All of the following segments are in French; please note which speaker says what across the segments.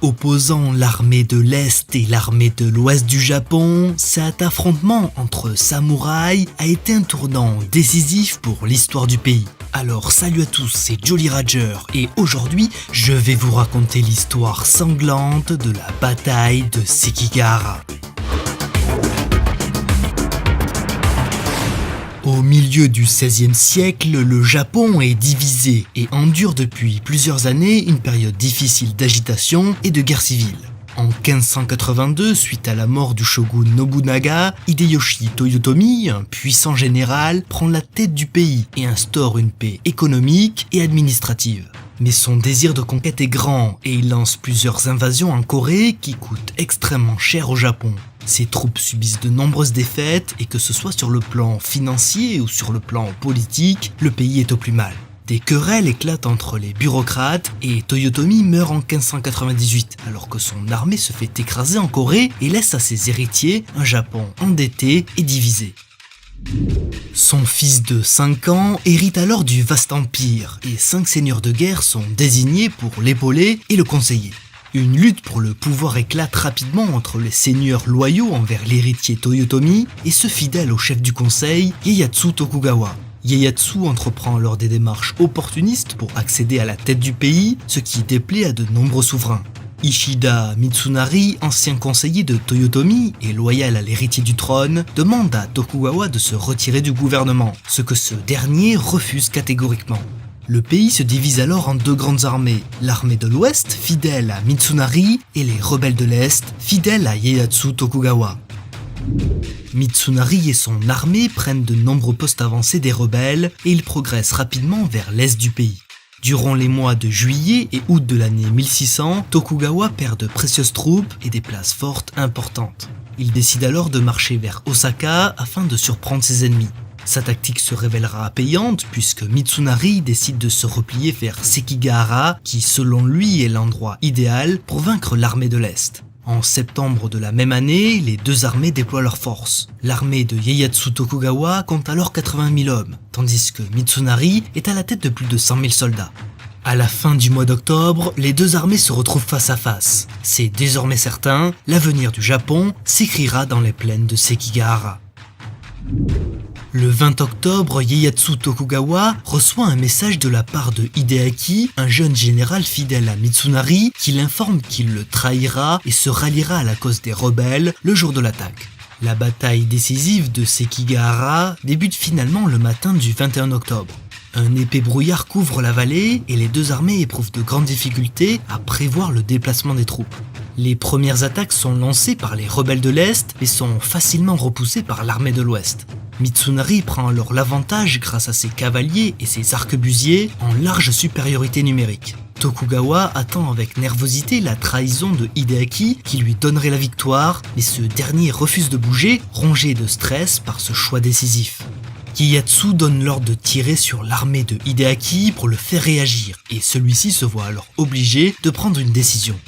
Speaker 1: Opposant l'armée de l'Est et l'armée de l'Ouest du Japon, cet affrontement entre samouraïs a été un tournant décisif pour l'histoire du pays. Alors salut à tous, c'est Jolly Roger et aujourd'hui je vais vous raconter l'histoire sanglante de la bataille de Sekigahara. Au milieu du XVIe siècle, le Japon est divisé et endure depuis plusieurs années une période difficile d'agitation et de guerre civile. En 1582, suite à la mort du shogun Nobunaga, Hideyoshi Toyotomi, un puissant général, prend la tête du pays et instaure une paix économique et administrative. Mais son désir de conquête est grand et il lance plusieurs invasions en Corée qui coûtent extrêmement cher au Japon. Ses troupes subissent de nombreuses défaites et que ce soit sur le plan financier ou sur le plan politique, le pays est au plus mal. Des querelles éclatent entre les bureaucrates et Toyotomi meurt en 1598 alors que son armée se fait écraser en Corée et laisse à ses héritiers un Japon endetté et divisé. Son fils de 5 ans hérite alors du vaste empire et 5 seigneurs de guerre sont désignés pour l'épauler et le conseiller. Une lutte pour le pouvoir éclate rapidement entre les seigneurs loyaux envers l'héritier Toyotomi et ceux fidèles au chef du conseil, Ieyasu Tokugawa. Ieyasu entreprend alors des démarches opportunistes pour accéder à la tête du pays, ce qui déplaît à de nombreux souverains. Ishida Mitsunari, ancien conseiller de Toyotomi et loyal à l'héritier du trône, demande à Tokugawa de se retirer du gouvernement, ce que ce dernier refuse catégoriquement. Le pays se divise alors en deux grandes armées, l'armée de l'Ouest, fidèle à Mitsunari, et les rebelles de l'Est, fidèles à Ieyasu Tokugawa. Mitsunari et son armée prennent de nombreux postes avancés des rebelles et ils progressent rapidement vers l'Est du pays. Durant les mois de juillet et août de l'année 1600, Tokugawa perd de précieuses troupes et des places fortes importantes. Il décide alors de marcher vers Osaka afin de surprendre ses ennemis. Sa tactique se révélera payante puisque Mitsunari décide de se replier vers Sekigahara qui selon lui est l'endroit idéal pour vaincre l'armée de l'Est. En septembre de la même année, les deux armées déploient leurs forces. L'armée de Ieyasu Tokugawa compte alors 80 000 hommes, tandis que Mitsunari est à la tête de plus de 100 000 soldats. À la fin du mois d'octobre, les deux armées se retrouvent face à face. C'est désormais certain, l'avenir du Japon s'écrira dans les plaines de Sekigahara. Le 20 octobre, Ieyasu Tokugawa reçoit un message de la part de Hideaki, un jeune général fidèle à Mitsunari, qui l'informe qu'il le trahira et se ralliera à la cause des rebelles le jour de l'attaque. La bataille décisive de Sekigahara débute finalement le matin du 21 octobre. Un épais brouillard couvre la vallée et les deux armées éprouvent de grandes difficultés à prévoir le déplacement des troupes. Les premières attaques sont lancées par les rebelles de l'Est mais sont facilement repoussées par l'armée de l'Ouest. Mitsunari prend alors l'avantage grâce à ses cavaliers et ses arquebusiers en large supériorité numérique. Tokugawa attend avec nervosité la trahison de Hideaki qui lui donnerait la victoire, mais ce dernier refuse de bouger, rongé de stress par ce choix décisif. Ieyasu donne l'ordre de tirer sur l'armée de Hideaki pour le faire réagir, et celui-ci se voit alors obligé de prendre une décision.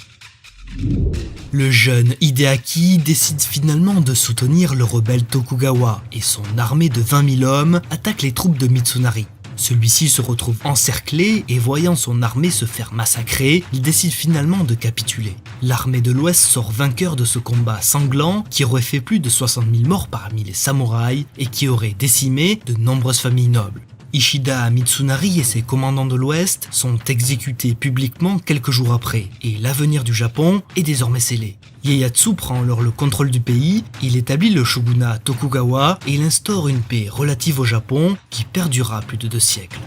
Speaker 1: Le jeune Hideaki décide finalement de soutenir le rebelle Tokugawa, et son armée de 20 000 hommes attaque les troupes de Mitsunari. Celui-ci se retrouve encerclé et voyant son armée se faire massacrer, il décide finalement de capituler. L'armée de l'Ouest sort vainqueur de ce combat sanglant qui aurait fait plus de 60 000 morts parmi les samouraïs et qui aurait décimé de nombreuses familles nobles. Ishida Mitsunari et ses commandants de l'Ouest sont exécutés publiquement quelques jours après et l'avenir du Japon est désormais scellé. Ieyasu prend alors le contrôle du pays, il établit le shogunat Tokugawa et il instaure une paix relative au Japon qui perdurera plus de 2 siècles.